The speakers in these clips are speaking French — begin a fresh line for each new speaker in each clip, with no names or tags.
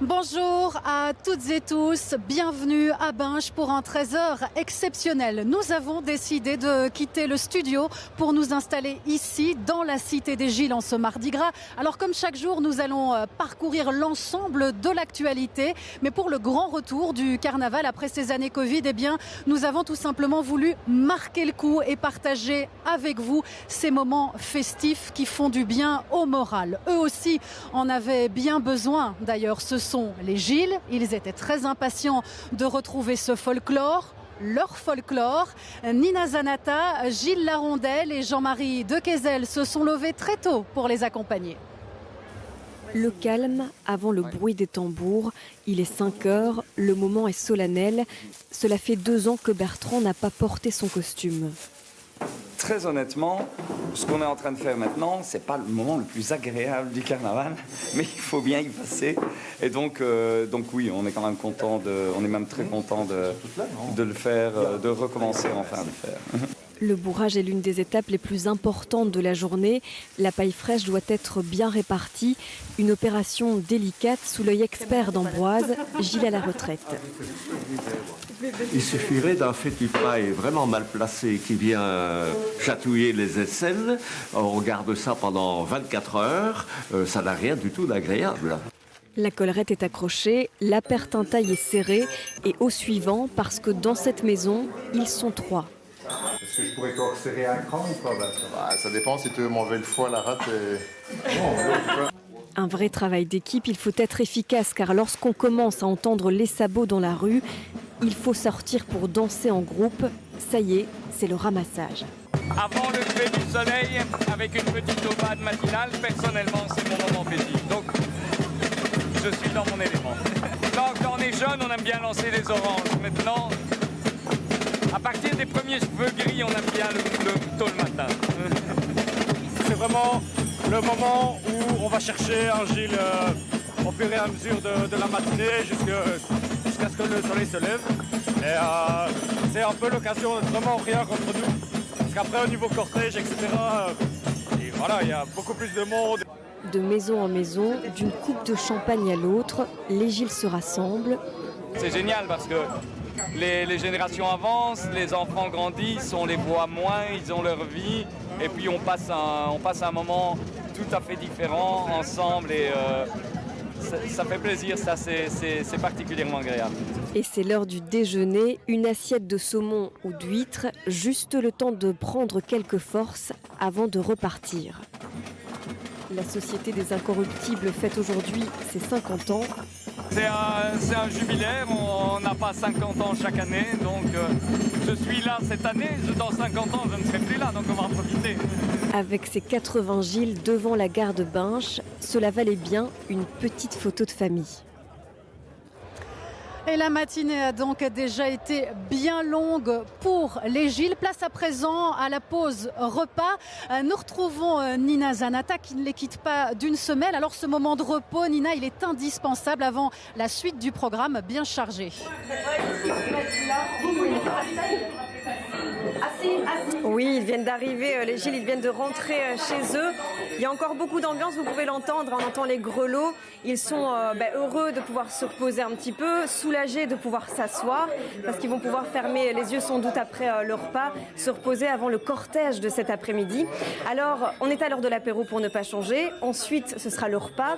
Bonjour à toutes et tous, bienvenue à Binche pour un trésor exceptionnel. Nous avons décidé de quitter le studio pour nous installer ici dans la Cité des Gilles en ce Mardi Gras. Alors comme chaque jour, nous allons parcourir l'ensemble de l'actualité. Mais pour le grand retour du carnaval après ces années Covid, eh bien, nous avons tout simplement voulu marquer le coup et partager avec vous ces moments festifs qui font du bien au moral. Eux aussi en avaient bien besoin d'ailleurs. Ce sont les Gilles, ils étaient très impatients de retrouver ce folklore, leur folklore. Nina Zanata, Gilles Larondel et Jean-Marie Dequesel se sont levés très tôt pour les accompagner.
Le calme avant le bruit des tambours. Il est 5 heures, le moment est solennel. Cela fait 2 ans que Bertrand n'a pas porté son costume.
Très honnêtement, ce qu'on est en train de faire maintenant, c'est pas le moment le plus agréable du carnaval, mais il faut bien y passer. Et donc oui, on est quand même content on est même très content de le faire, de recommencer enfin à le faire.
Le bourrage est l'une des étapes les plus importantes de la journée. La paille fraîche doit être bien répartie. Une opération délicate sous l'œil expert d'Ambroise, Gilles à la retraite.
Il suffirait d'un fétu de paille vraiment mal placé qui vient chatouiller les aisselles. On garde ça pendant 24 heures. Ça n'a rien du tout d'agréable.
La collerette est accrochée, la pertintaille est serrée et au suivant parce que dans cette maison, ils sont 3.
Est-ce que je pourrais encore serrer un cran ou pas?
Ça dépend si tu veux m'enlever le foie, la rate et...
Un vrai travail d'équipe, il faut être efficace car lorsqu'on commence à entendre les sabots dans la rue, il faut sortir pour danser en groupe. Ça y est, c'est le ramassage.
Avant le lever du soleil, avec une petite aubade matinale, personnellement, c'est mon moment paisible. Donc, je suis dans mon élément. Quand on est jeune, on aime bien lancer les oranges. Maintenant, à partir des premiers cheveux gris, on aime bien tôt le matin.
C'est vraiment le moment où on va chercher un Gilles au fur et à mesure de la matinée jusqu'à ce que le soleil se lève. Et c'est un peu l'occasion de vraiment rien contre nous. Parce qu'après, au niveau cortège, etc., et voilà, il y a beaucoup plus de monde.
De maison en maison, d'une coupe de champagne à l'autre, les Gilles se rassemblent.
C'est génial parce que les générations avancent, les enfants grandissent, on les voit moins, ils ont leur vie. Et puis on passe un moment tout à fait différent ensemble et ça fait plaisir, ça c'est particulièrement agréable.
Et c'est l'heure du déjeuner, une assiette de saumon ou d'huîtres, juste le temps de prendre quelques forces avant de repartir. La Société des Incorruptibles fête aujourd'hui ses 50 ans.
C'est un jubilaire, on n'a pas 50 ans chaque année, donc je suis là cette année, dans 50 ans je ne serai plus là, donc on va en profiter.
Avec ses 80 Gilles devant la gare de Binche, cela valait bien une petite photo de famille.
Et la matinée a donc déjà été bien longue pour les Gilles. Place à présent à la pause repas. Nous retrouvons Nina Zanata qui ne les quitte pas d'une semelle. Alors ce moment de repos, Nina, il est indispensable avant la suite du programme bien chargé.
Oui, ils viennent d'arriver, les Gilles, ils viennent de rentrer chez eux. Il y a encore beaucoup d'ambiance, vous pouvez l'entendre, on entend les grelots. Ils sont heureux de pouvoir se reposer un petit peu, soulagés de pouvoir s'asseoir, parce qu'ils vont pouvoir fermer les yeux sans doute après le repas, se reposer avant le cortège de cet après-midi. Alors, on est à l'heure de l'apéro pour ne pas changer. Ensuite, ce sera le repas.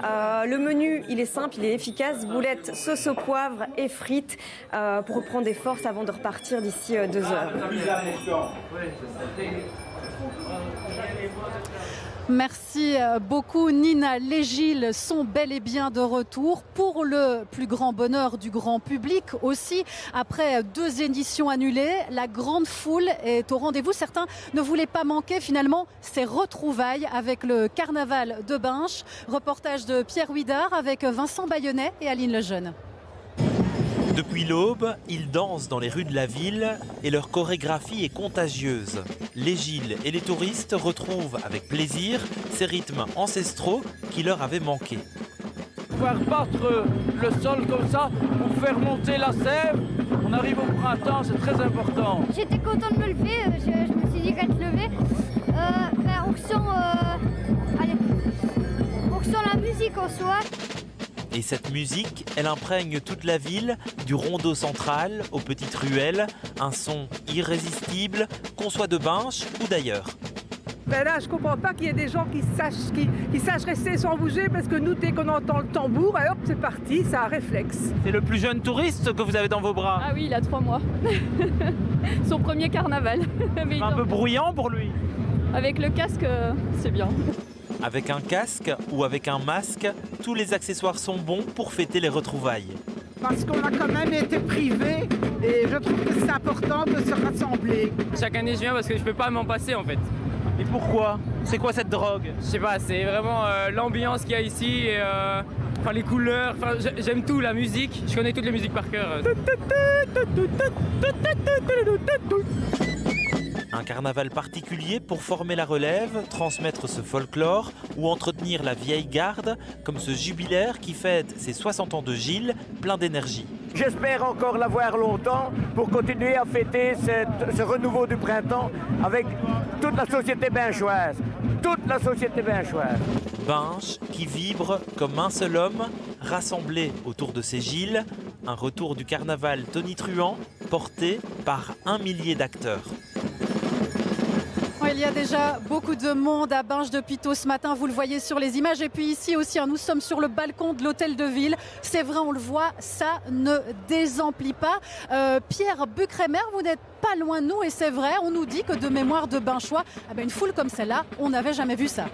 Le menu, il est simple, il est efficace. Boulettes, sauce au poivre et frites pour reprendre des forces avant de repartir d'ici 2 heures.
Merci beaucoup Nina. Les Gilles sont bel et bien de retour pour le plus grand bonheur du grand public aussi. Après 2 éditions annulées, la grande foule est au rendez-vous. Certains ne voulaient pas manquer finalement ces retrouvailles avec le carnaval de Binche. Reportage de Pierre Huidard avec Vincent Bayonnet et Aline Lejeune.
Depuis l'aube, ils dansent dans les rues de la ville et leur chorégraphie est contagieuse. Les Gilles et les touristes retrouvent avec plaisir ces rythmes ancestraux qui leur avaient manqué.
Pouvoir battre le sol comme ça pour faire monter la sève, on arrive au printemps, c'est très important.
J'étais content de me lever, je me suis dit qu'à te lever, on ressent la musique en soi.
Et cette musique, elle imprègne toute la ville, du rondeau central aux petites ruelles, un son irrésistible, qu'on soit de Binche ou d'ailleurs.
Ben là, je comprends pas qu'il y ait des gens qui sachent rester sans bouger parce que nous, dès qu'on entend le tambour, hop, c'est parti, c'est un réflexe.
C'est le plus jeune touriste que vous avez dans vos bras.
Ah oui, il a 3 mois. Son premier carnaval.
C'est un peu bruyant pour lui.
Avec le casque, c'est bien.
Avec un casque ou avec un masque, tous les accessoires sont bons pour fêter les retrouvailles.
Parce qu'on a quand même été privés et je trouve que c'est important de se rassembler.
Chaque année je viens parce que je peux pas m'en passer en fait.
Et pourquoi? C'est quoi cette drogue?
Je sais pas, c'est vraiment l'ambiance qu'il y a ici et les couleurs, j'aime tout, la musique, je connais toutes les musiques par cœur.
Un carnaval particulier pour former la relève, transmettre ce folklore ou entretenir la vieille garde, comme ce jubilaire qui fête ses 60 ans de Gilles, plein d'énergie.
J'espère encore la voir longtemps pour continuer à fêter ce renouveau du printemps avec toute la société binchoise. Toute la société binchoise.
Binche qui vibre comme un seul homme, rassemblé autour de ses Gilles, un retour du carnaval tonitruant porté par 1 millier d'acteurs.
Il y a déjà beaucoup de monde à Binche depuis tôt ce matin, vous le voyez sur les images. Et puis ici aussi, nous sommes sur le balcon de l'hôtel de ville. C'est vrai, on le voit, ça ne désemplit pas. Pierre Bucremer, vous n'êtes pas loin de nous et c'est vrai, on nous dit que de mémoire de Binchois, une foule comme celle-là, on n'avait jamais vu ça.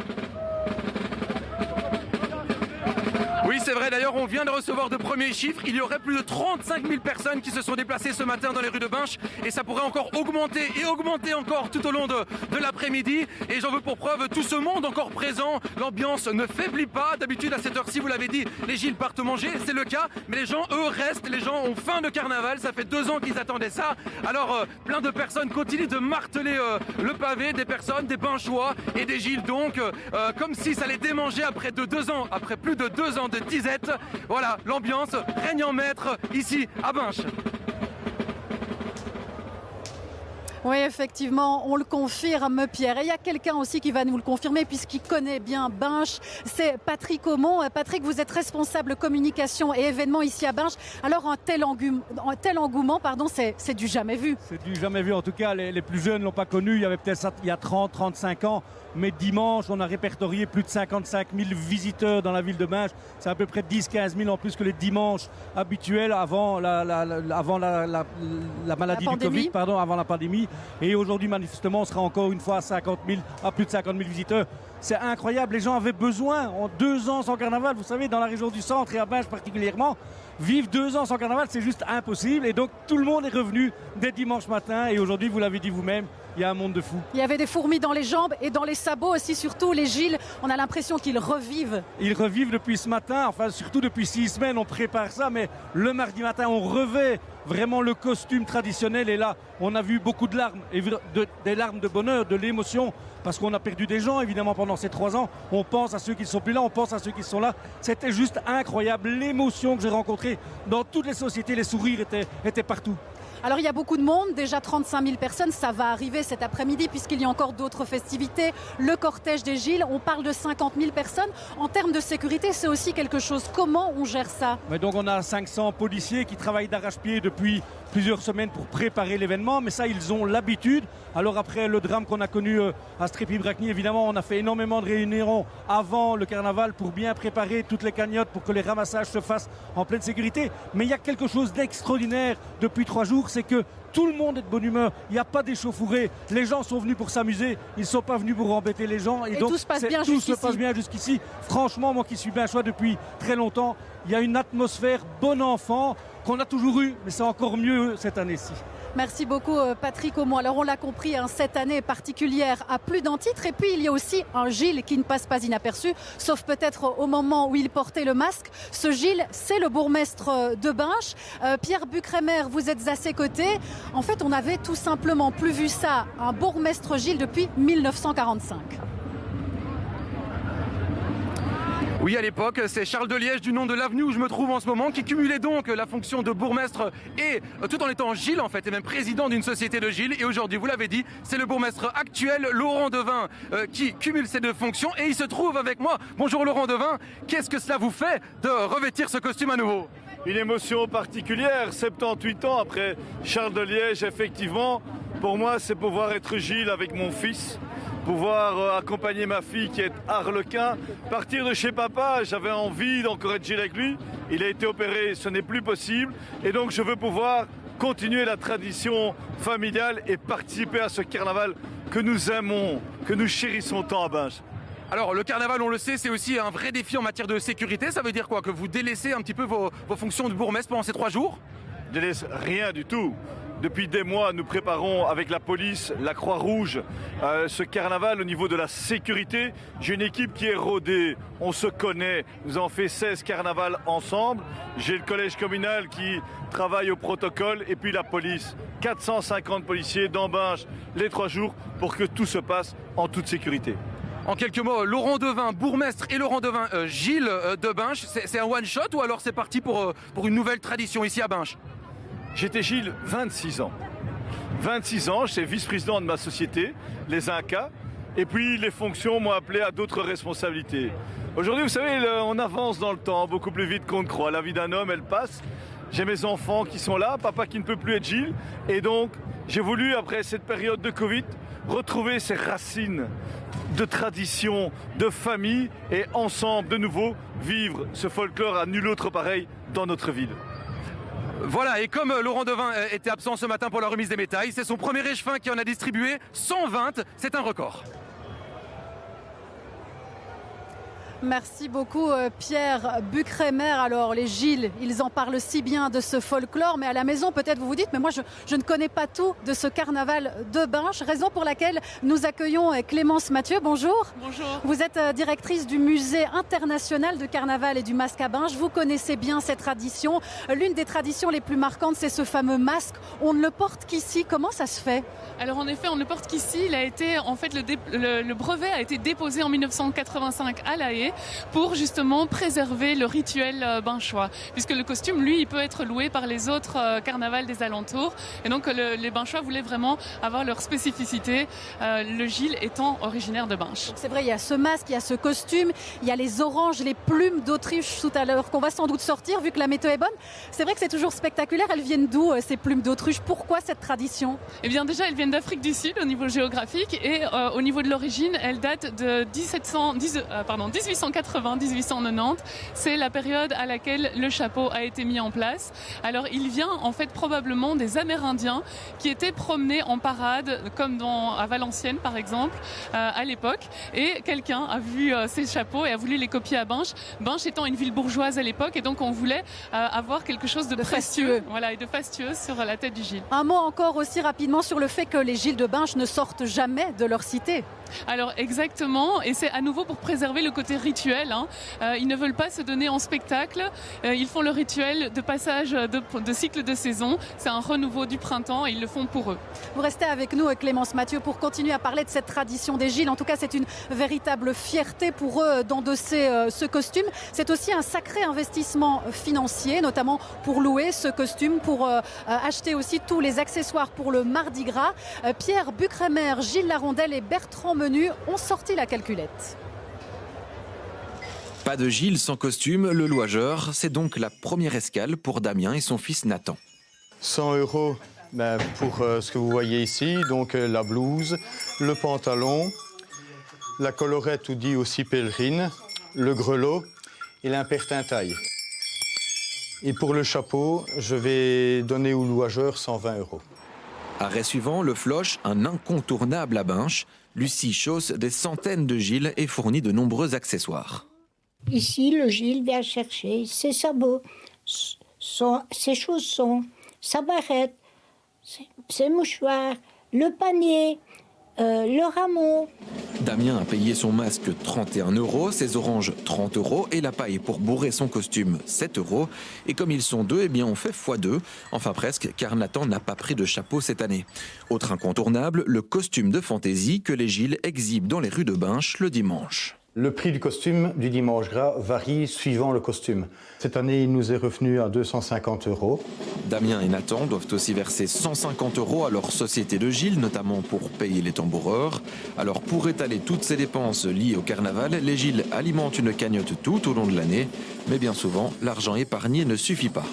Oui, c'est vrai. D'ailleurs, on vient de recevoir de premiers chiffres. Il y aurait plus de 35 000 personnes qui se sont déplacées ce matin dans les rues de Binche. Et ça pourrait encore augmenter et augmenter encore tout au long de l'après-midi. Et j'en veux pour preuve tout ce monde encore présent. L'ambiance ne faiblit pas. D'habitude, à cette heure-ci, vous l'avez dit, les Gilles partent manger. C'est le cas. Mais les gens, eux, restent. Les gens ont faim de carnaval. Ça fait 2 ans qu'ils attendaient ça. Alors, plein de personnes continuent de marteler le pavé. Des personnes, des Binchois et des Gilles. Donc, comme si ça les démangeait après plus de 2 ans de disette. Voilà, l'ambiance règne en maître ici à Binche.
Oui, effectivement, on le confirme, Pierre. Et il y a quelqu'un aussi qui va nous le confirmer puisqu'il connaît bien Binche. C'est Patrick Aumont. Patrick, vous êtes responsable communication et événements ici à Binche. Alors, un tel engouement, c'est du jamais vu.
C'est du jamais vu. En tout cas, les plus jeunes ne l'ont pas connu. Il y avait peut-être ça il y a 30, 35 ans. Mais dimanche, on a répertorié plus de 55 000 visiteurs dans la ville de Binche. C'est à peu près 10-15 000 en plus que les dimanches habituels avant la maladie du Covid, avant la pandémie. Et aujourd'hui, manifestement, on sera encore une fois à plus de 50 000 visiteurs. C'est incroyable. Les gens avaient besoin, en 2 ans sans carnaval, vous savez, dans la région du centre et à Binche particulièrement, vivre 2 ans sans carnaval, c'est juste impossible. Et donc, tout le monde est revenu dès dimanche matin. Et aujourd'hui, vous l'avez dit vous-même, il y a un monde de fous.
Il y avait des fourmis dans les jambes et dans les sabots aussi, surtout les Gilles. On a l'impression qu'ils revivent.
Ils revivent depuis ce matin, enfin surtout depuis 6 semaines, on prépare ça. Mais le mardi matin, on revêt vraiment le costume traditionnel. Et là, on a vu beaucoup de larmes, des larmes de bonheur, de l'émotion. Parce qu'on a perdu des gens, évidemment, pendant ces 3 ans. On pense à ceux qui ne sont plus là, on pense à ceux qui sont là. C'était juste incroyable, l'émotion que j'ai rencontrée dans toutes les sociétés. Les sourires étaient partout.
Alors il y a beaucoup de monde, déjà 35 000 personnes, ça va arriver cet après-midi puisqu'il y a encore d'autres festivités. Le cortège des Gilles, on parle de 50 000 personnes. En termes de sécurité, c'est aussi quelque chose. Comment on gère ça?
Mais donc on a 500 policiers qui travaillent d'arrache-pied depuis plusieurs semaines pour préparer l'événement, mais ça ils ont l'habitude. Alors après le drame qu'on a connu à Strépy-Bracny, évidemment on a fait énormément de réunions avant le carnaval pour bien préparer toutes les cagnottes pour que les ramassages se fassent en pleine sécurité. Mais il y a quelque chose d'extraordinaire depuis 3 jours, c'est que tout le monde est de bonne humeur, il n'y a pas d'échauffourée, les gens sont venus pour s'amuser, ils ne sont pas venus pour embêter les gens.
Et donc, tout se passe bien
jusqu'ici. Franchement, moi qui suis binchois depuis très longtemps, il y a une atmosphère bon enfant qu'on a toujours eu, mais c'est encore mieux cette année-ci.
Merci beaucoup Patrick Aumont. Alors on l'a compris, cette année particulière à plus d'un titre. Et puis il y a aussi un Gilles qui ne passe pas inaperçu, sauf peut-être au moment où il portait le masque. Ce Gilles, c'est le bourgmestre de Binche. Pierre Bucremer, vous êtes à ses côtés. En fait, on n'avait tout simplement plus vu ça, un bourgmestre Gilles, depuis 1945.
Oui, à l'époque, c'est Charles de Liège, du nom de l'avenue où je me trouve en ce moment, qui cumulait donc la fonction de bourgmestre et tout en étant Gilles en fait, et même président d'une société de Gilles. Et aujourd'hui, vous l'avez dit, c'est le bourgmestre actuel, Laurent Devin, qui cumule ces deux fonctions. Et il se trouve avec moi. Bonjour Laurent Devin, qu'est-ce que cela vous fait de revêtir ce costume à nouveau?
Une émotion particulière, 78 ans après Charles de Liège, effectivement. Pour moi, c'est pouvoir être Gilles avec mon fils. Pouvoir accompagner ma fille qui est harlequin, partir de chez papa, j'avais envie d'encore être Gilles avec lui, il a été opéré, ce n'est plus possible, et donc je veux pouvoir continuer la tradition familiale et participer à ce carnaval que nous aimons, que nous chérissons tant à Binche.
Alors le carnaval, on le sait, c'est aussi un vrai défi en matière de sécurité, ça veut dire quoi? Que vous délaissez un petit peu vos fonctions de bourgmestre pendant ces 3 jours?
Je délaisse rien du tout. Depuis des mois, nous préparons avec la police, la Croix-Rouge, ce carnaval au niveau de la sécurité. J'ai une équipe qui est rodée, on se connaît, nous avons fait 16 carnavals ensemble. J'ai le collège communal qui travaille au protocole et puis la police. 450 policiers dans Binche les 3 jours pour que tout se passe en toute sécurité.
En quelques mots, Laurent Devin, bourgmestre, et Laurent Devin, Gilles de Binche, c'est un one-shot ou alors c'est parti pour une nouvelle tradition ici à Binche?
J'étais Gilles 26 ans. 26 ans, j'étais vice-président de ma société, les Incas, et puis les fonctions m'ont appelé à d'autres responsabilités. Aujourd'hui, vous savez, on avance dans le temps, beaucoup plus vite qu'on ne croit. La vie d'un homme, elle passe. J'ai mes enfants qui sont là, papa qui ne peut plus être Gilles, et donc j'ai voulu, après cette période de Covid, retrouver ces racines de tradition, de famille, et ensemble, de nouveau, vivre ce folklore à nul autre pareil dans notre ville.
Voilà, et comme Laurent Devin était absent ce matin pour la remise des médailles, c'est son premier échevin qui en a distribué 120, c'est un record.
Merci beaucoup Pierre Bucrémer. Alors les Gilles, ils en parlent si bien de ce folklore, mais à la maison peut-être vous vous dites, mais moi je ne connais pas tout de ce carnaval de Binche, raison pour laquelle nous accueillons Clémence Mathieu. Bonjour.
Bonjour.
Vous êtes directrice du musée international de carnaval et du masque à Binche. Vous connaissez bien cette tradition. L'une des traditions les plus marquantes, c'est ce fameux masque. On ne le porte qu'ici. Comment ça se fait?
Alors en effet, on ne le porte qu'ici. Il a été, en fait, le brevet a été déposé en 1985 à La Haye pour justement préserver le rituel binchois, puisque le costume, lui, il peut être loué par les autres carnavals des alentours, et donc les binchois voulaient vraiment avoir leur spécificité, le Gilles étant originaire de Binche.
C'est vrai, il y a ce masque, il y a ce costume, il y a les oranges, les plumes d'Autriche tout à l'heure qu'on va sans doute sortir vu que la météo est bonne. C'est vrai que c'est toujours spectaculaire. Elles viennent d'où ces plumes d'autruche? Pourquoi cette tradition?
Eh bien déjà, elles viennent d'Afrique du Sud au niveau géographique, et au niveau de l'origine, elles datent de 1880-1890. C'est la période à laquelle le chapeau a été mis en place. Alors il vient en fait probablement des Amérindiens qui étaient promenés en parade, comme à Valenciennes par exemple, à l'époque, et quelqu'un a vu ces chapeaux et a voulu les copier à Binche. Binche étant une ville bourgeoise à l'époque, et donc on voulait avoir quelque chose de précieux, voilà, et de fastueux sur la tête du Gilles.
Un mot encore aussi rapidement sur le fait que les Gilles de Binche ne sortent jamais de leur cité.
Alors exactement, et c'est à nouveau pour préserver le côté rituel. Ils ne veulent pas se donner en spectacle, ils font le rituel de passage de cycle de saison. C'est un renouveau du printemps et ils le font pour eux.
Vous restez avec nous Clémence Mathieu pour continuer à parler de cette tradition des Gilles. En tout cas, c'est une véritable fierté pour eux d'endosser ce costume. C'est aussi un sacré investissement financier, notamment pour louer ce costume, pour acheter aussi tous les accessoires pour le Mardi Gras. Pierre Bucrémer, Gilles Larondel et Bertrand Menu ont sorti la calculette.
Pas de Gilles sans costume, le Loigeur, c'est donc la première escale pour Damien et son fils Nathan.
100 € pour ce que vous voyez ici, donc la blouse, le pantalon, la collerette ou dit aussi pèlerine, le grelot et l'impertintail. Et pour le chapeau, je vais donner au Loigeur 120 €.
Arrêt suivant, le Floch, un incontournable à Binche. Lucie chausse des centaines de Gilles et fournit de nombreux accessoires.
Ici, le Gilles vient chercher ses sabots, ses chaussons, sa barrette, ses mouchoirs, le panier, le rameau.
Damien a payé son masque 31 €, ses oranges 30 € et la paille pour bourrer son costume 7 €. Et comme ils sont deux, eh bien on fait x2, enfin presque, car Nathan n'a pas pris de chapeau cette année. Autre incontournable, le costume de fantaisie que les Gilles exhibent dans les rues de Binche le dimanche.
Le prix du costume du dimanche gras varie suivant le costume. Cette année, il nous est revenu à 250 €.
Damien et Nathan doivent aussi verser 150 € à leur société de Gilles, notamment pour payer les tamboureurs. Alors pour étaler toutes ces dépenses liées au carnaval, les Gilles alimentent une cagnotte tout au long de l'année. Mais bien souvent, l'argent épargné ne suffit pas.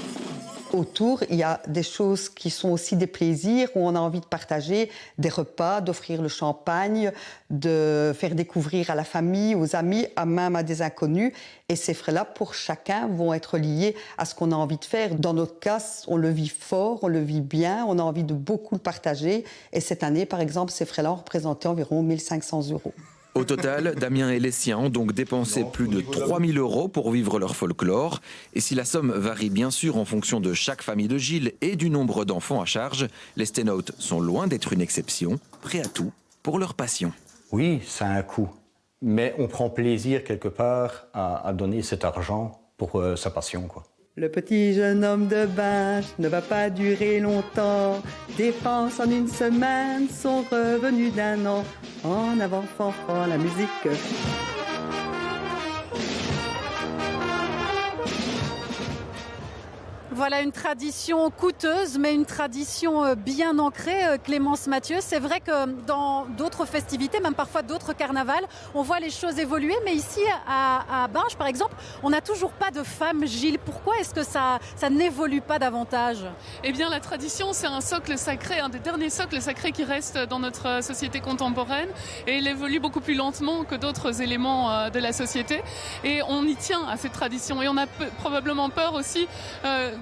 Autour, il y a des choses qui sont aussi des plaisirs où on a envie de partager des repas, d'offrir le champagne, de faire découvrir à la famille, aux amis, même à des inconnus. Et ces frais-là, pour chacun, vont être liés à ce qu'on a envie de faire. Dans notre cas, on le vit fort, on le vit bien, on a envie de beaucoup le partager. Et cette année, par exemple, ces frais-là ont représenté environ 1 500 €.
Au total, Damien et les siens ont donc dépensé plus de 3 000 € pour vivre leur folklore. Et si la somme varie bien sûr en fonction de chaque famille de Gilles et du nombre d'enfants à charge, les Sténotes sont loin d'être une exception, prêts à tout pour leur passion.
Oui, ça a un coût, mais on prend plaisir quelque part à donner cet argent pour sa passion, quoi.
Le petit jeune homme de Binche ne va pas durer longtemps. Dépenses en une semaine sont revenus d'1 an. En avant, fanfan, la musique.
Voilà une tradition coûteuse, mais une tradition bien ancrée, Clémence Mathieu. C'est vrai que dans d'autres festivités, même parfois d'autres carnavals, on voit les choses évoluer. Mais ici, à Binche, par exemple, on n'a toujours pas de femme Gilles. Pourquoi est-ce que ça n'évolue pas davantage?
Eh bien, la tradition, c'est un socle sacré, un des derniers socles sacrés qui reste dans notre société contemporaine. Et il évolue beaucoup plus lentement que d'autres éléments de la société. Et on y tient à cette tradition. Et on a probablement peur aussi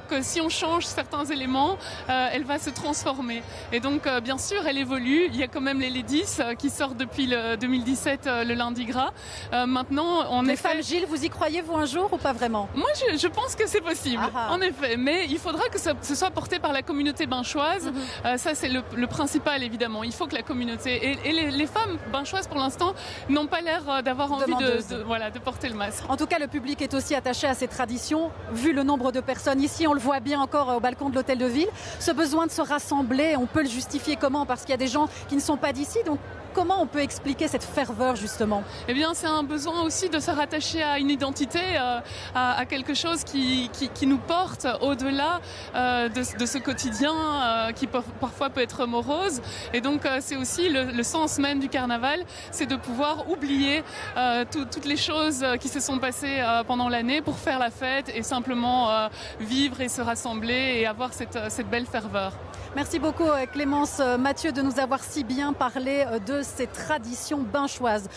que si on change certains éléments, elle va se transformer. Et donc, bien sûr, elle évolue. Il y a quand même les Ladies qui sortent depuis le 2017, le lundi gras. Maintenant, on
les femmes Gilles, vous y croyez, vous, un jour, ou pas vraiment?
Moi, je pense que c'est possible, en effet. Mais il faudra que ce soit porté par la communauté binchoise. Ça, c'est le principal, évidemment. Il faut que la communauté... Et les femmes binchoises, pour l'instant, n'ont pas l'air d'avoir envie de porter le masque.
En tout cas, le public est aussi attaché à ces traditions. Vu le nombre de personnes ici, on le voit bien encore au balcon de l'hôtel de ville. Ce besoin de se rassembler, on peut le justifier comment? Parce qu'il y a des gens qui ne sont pas d'ici. Donc comment on peut expliquer cette ferveur, justement?
Eh bien, c'est un besoin aussi de se rattacher à une identité, à quelque chose qui nous porte au-delà de ce quotidien qui parfois peut être morose. Et donc, c'est aussi le sens même du carnaval, c'est de pouvoir oublier toutes les choses qui se sont passées pendant l'année pour faire la fête et simplement vivre et se rassembler et avoir cette belle ferveur.
Merci beaucoup Clémence Mathieu de nous avoir si bien parlé de ces traditions binchoises.